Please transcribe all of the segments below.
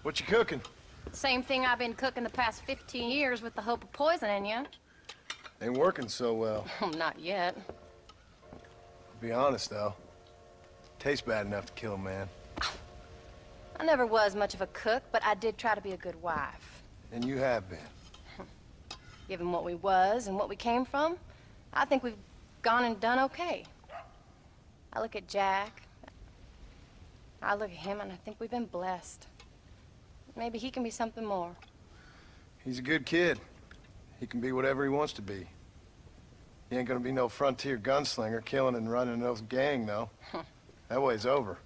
What you cooking? Same thing I've been cooking the past 15 years with the hope of poisoning you. Ain't working so well. Not yet. Be honest, though. Tastes bad enough to kill a man. I never was much of a cook, but I did try to be a good wife. And you have been. Given what we was and what we came from, I think we've gone and done okay. I look at Jack, I look at him, and I think we've been blessed. Maybe he can be something more. He's a good kid. He can be whatever he wants to be. He ain't gonna be no frontier gunslinger killing and running no gang, though. That way's over.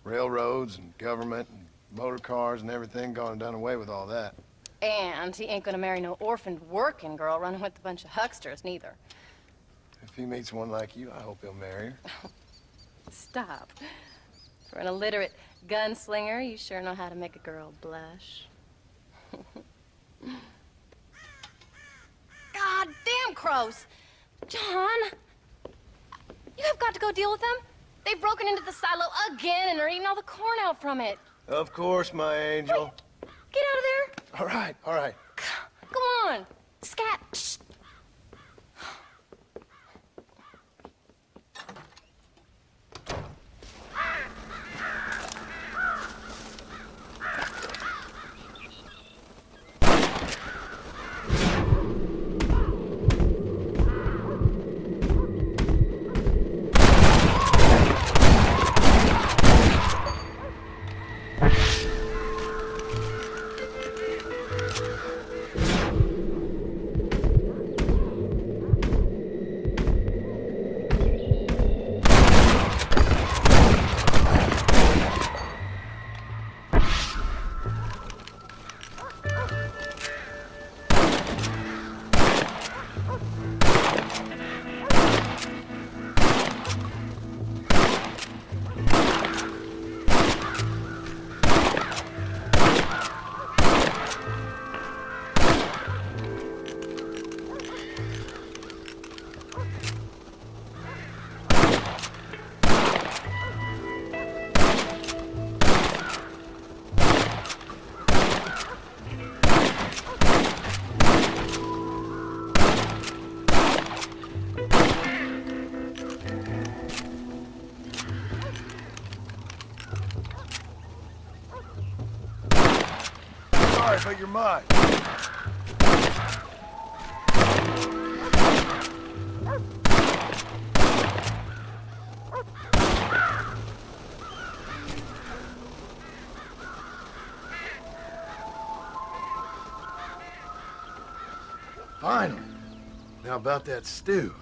Railroads and government and motor cars and everything gone and done away with all that. And he ain't gonna marry no orphaned working girl running with a bunch of hucksters, neither. If he meets one like you, I hope he'll marry her. Stop. For an illiterate gunslinger, you sure know how to make a girl blush. God damn crows! John! You have got to go deal with them. They've broken into the silo again and are eating all the corn out from it. Of course, my angel. Wait. Get out of there. All right, all right. Go on. Scat. Shh. Sorry, but you're mine. Finally. Now about that stew.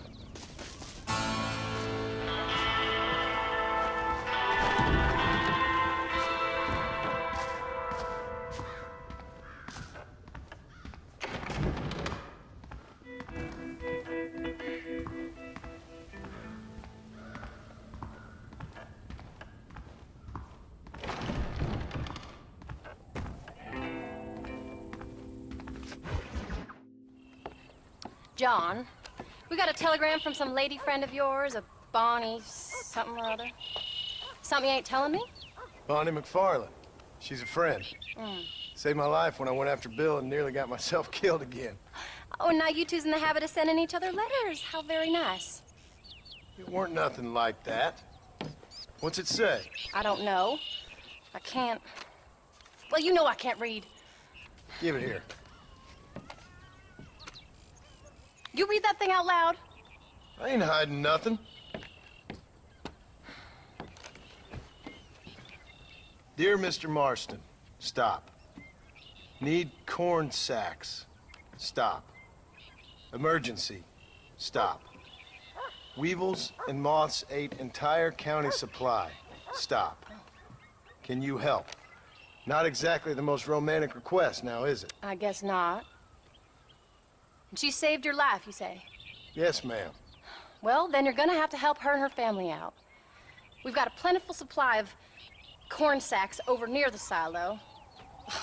John, we got a telegram from some lady friend of yours, a Bonnie something or other. Something you ain't telling me? Bonnie McFarland. She's a friend. Saved my life when I went after Bill and nearly got myself killed again. Oh, and now you two's in the habit of sending each other letters. How very nice. It weren't nothing like that. What's it say? I don't know. I can't... Well, you know I can't read. Give it here. You read that thing out loud? I ain't hiding nothing. Dear Mr. Marston, stop. Need corn sacks. Stop. Emergency. Stop. Weevils and moths ate entire county supply. Stop. Can you help? Not exactly the most romantic request, now is it? I guess not. She saved your life, you say? Yes, ma'am. Well, then you're gonna have to help her and her family out. We've got a plentiful supply of corn sacks over near the silo.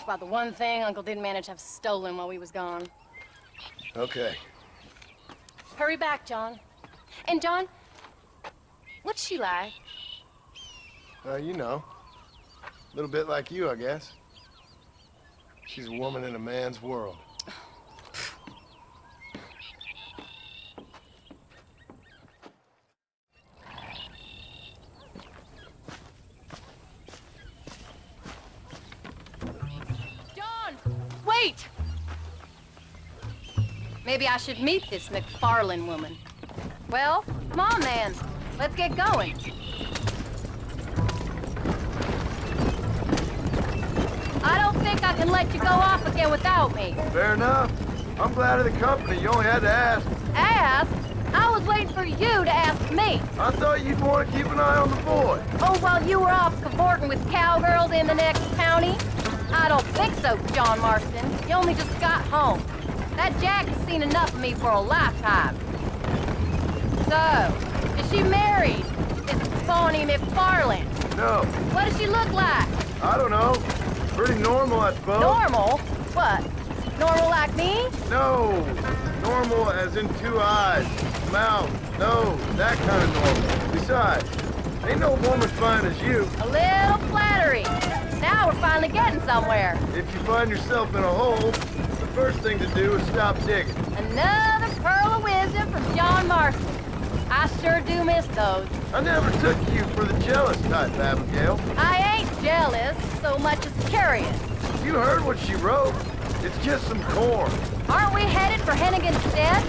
About the one thing Uncle didn't manage to have stolen while we was gone. Okay. Hurry back, John. And John, what's she like? You know. A little bit like you, I guess. She's a woman in a man's world. John! Wait! Maybe I should meet this McFarlane woman. Well, come on then. Let's get going. I don't think I can let you go off again without me. Fair enough. I'm glad of the company. You only had to ask. Ask? I was waiting for you to ask me. I thought you'd want to keep an eye on the boy. Oh, while you were off cavorting with cowgirls in the next county? I don't think so, John Marston. You only just got home. That Jack has seen enough of me for a lifetime. So, is she married? This phony McFarlane? No, What does she look like? I don't know. Pretty normal, I suppose. Normal? What? Normal like me? No, normal as in 2 eyes, mouth, nose, that kind of normal. Besides, ain't no woman fine as you. A little flattery. Now we're finally getting somewhere. If you find yourself in a hole, the first thing to do is stop digging. Another pearl of wisdom from John Marston. I sure do miss those. I never took you for the jealous type, Abigail. I ain't jealous so much as curious. You heard what she wrote. It's just some corn. Aren't we headed for Hennigan's Stead?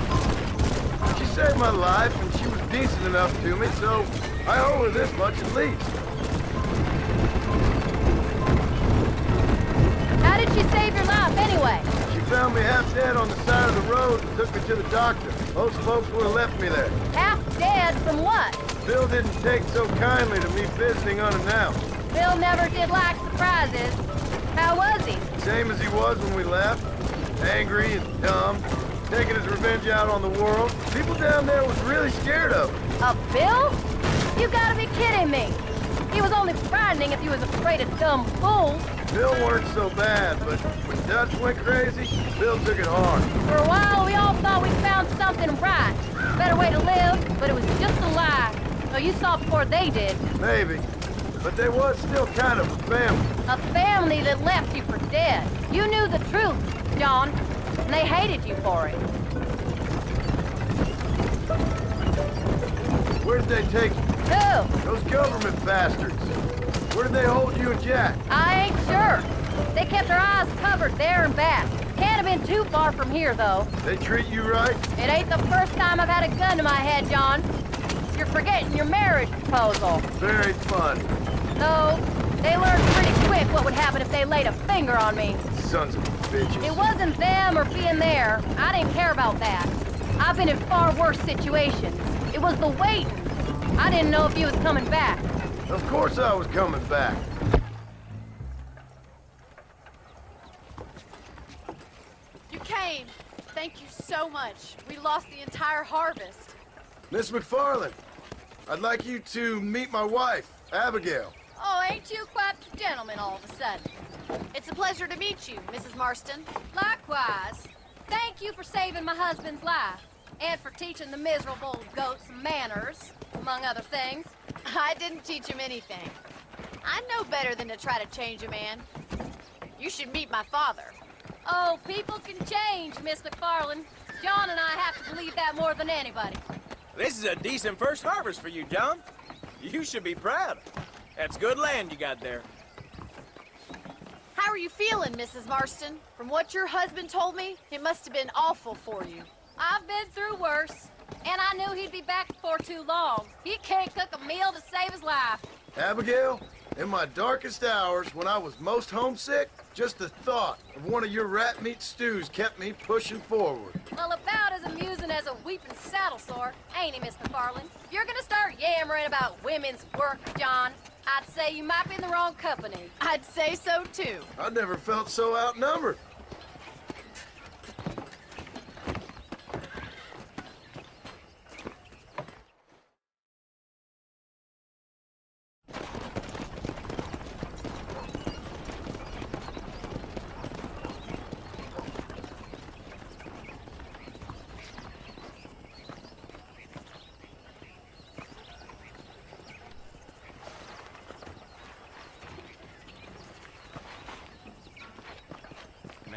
She saved my life, and she was decent enough to me, so I owe her this much at least. How did she save your life anyway? She found me half dead on the side of the road and took me to the doctor. Most folks would have left me there. Half dead from what? Bill didn't take so kindly to me visiting unannounced. Bill never did like surprises. How was he? Same as he was when we left. Angry and dumb. Taking his revenge out on the world. People down there was really scared of him. Of Bill? You gotta be kidding me. He was only frightening if he was afraid of dumb fools. Bill weren't so bad, but when Dutch went crazy, Bill took it hard. For a while, we all thought we'd found something right. Better way to live, but it was just a lie. So you saw before they did. Maybe. But they was still kind of a family. A family that left you for dead. You knew the truth, John, and they hated you for it. Where'd they take you? Who? Those government bastards. Where did they hold you and Jack? I ain't sure. They kept their eyes covered there and back. Can't have been too far from here, though. They treat you right? It ain't the first time I've had a gun to my head, John. You're forgetting your marriage proposal. Very fun. No, they learned pretty quick what would happen if they laid a finger on me. Sons of bitches. It wasn't them or being there. I didn't care about that. I've been in far worse situations. It was the waiting. I didn't know if you was coming back. Of course I was coming back. You came. Thank you so much. We lost the entire harvest. Miss McFarlane, I'd like you to meet my wife, Abigail. Oh, ain't you quite the gentleman all of a sudden? It's a pleasure to meet you, Mrs. Marston. Likewise. Thank you for saving my husband's life. And for teaching the miserable goat some manners, among other things. I didn't teach him anything. I know better than to try to change a man. You should meet my father. Oh, people can change, Miss McFarlane. John and I have to believe that more than anybody. This is a decent first harvest for you, John. You should be proud. That's good land you got there. How are you feeling, Mrs. Marston? From what your husband told me, it must have been awful for you. I've been through worse, and I knew he'd be back before too long. He can't cook a meal to save his life. Abigail, in my darkest hours, when I was most homesick, just the thought of one of your rat meat stews kept me pushing forward. Well, about as amusing as a weeping saddle sore, ain't he, Miss McFarlane? If you're gonna start yammering about women's work, John, I'd say you might be in the wrong company. I'd say so, too. I never felt so outnumbered.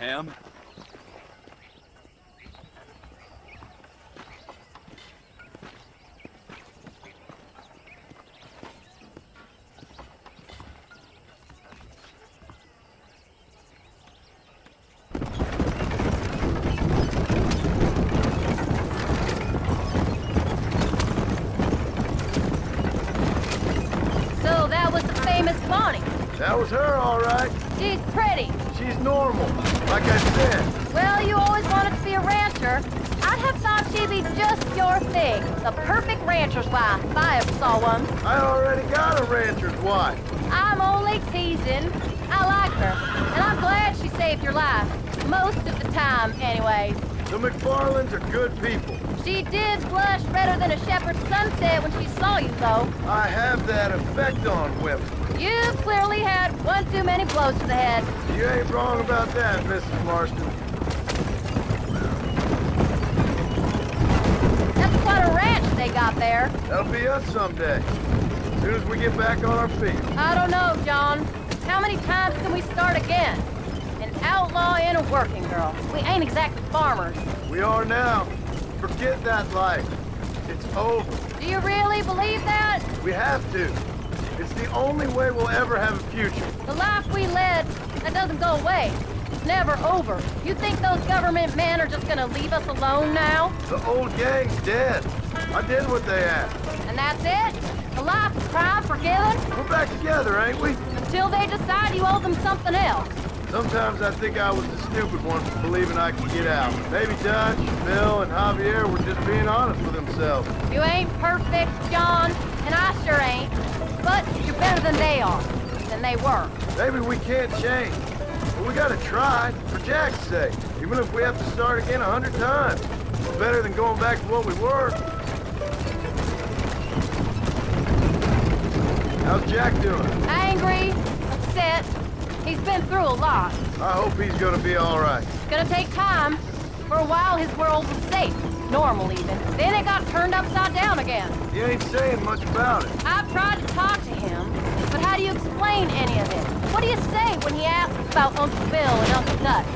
ma'am. So that was the famous Bonnie. That was her, all right. She's pretty. She's normal, like I said. Well, you always wanted to be a rancher. I'd have thought she'd be just your thing. The perfect rancher's wife, if I ever saw one. I already got a rancher's wife. I'm only teasing. I like her, and I'm glad she saved your life. Most of the time, anyways. The McFarlands are good people. She did blush redder than a shepherd's sunset when she saw you, though. I have that effect on women. You clearly had one too many blows to the head. You ain't wrong about that, Mrs. Marston. That's quite a ranch they got there. That'll be us someday. As soon as we get back on our feet. I don't know, John. How many times can we start again? An outlaw and a working girl. We ain't exactly farmers. We are now. Forget that life. It's over. Do you really believe that? We have to. It's the only way we'll ever have a future. The life we led, that doesn't go away. It's never over. You think those government men are just gonna leave us alone now? The old gang's dead. I did what they asked. And that's it? A life of crime forgiven? We're back together, ain't we? Until they decide you owe them something else. Sometimes I think I was the stupid one for believing I could get out. Maybe Dutch, Bill, and Javier were just being honest with themselves. You ain't perfect, John, and I sure ain't. But you're better than they are, than they were. Maybe we can't change, but we gotta try, for Jack's sake. Even if we have to start again 100 times. It's better than going back to what we were. How's Jack doing? Angry, upset. He's been through a lot. I hope he's gonna be all right. It's gonna take time. For a while, his world was safe. Normal, even. Then it got turned upside down again. He ain't saying much about it. I've tried to talk to him, but how do you explain any of it? What do you say when he asks about Uncle Bill and Uncle Dutch?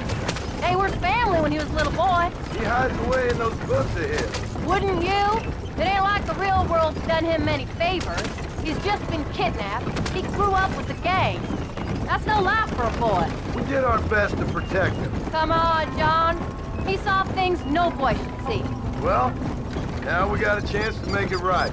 They were family when he was a little boy. He hides away in those books of his. Wouldn't you? It ain't like the real world's done him many favors. He's just been kidnapped. He grew up with the gang. That's no life for a boy. We did our best to protect him. Come on, John. He saw things no boy should see. Well, now we got a chance to make it right.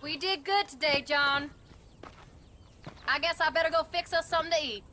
We did good today, John. I guess I better go fix us something to eat.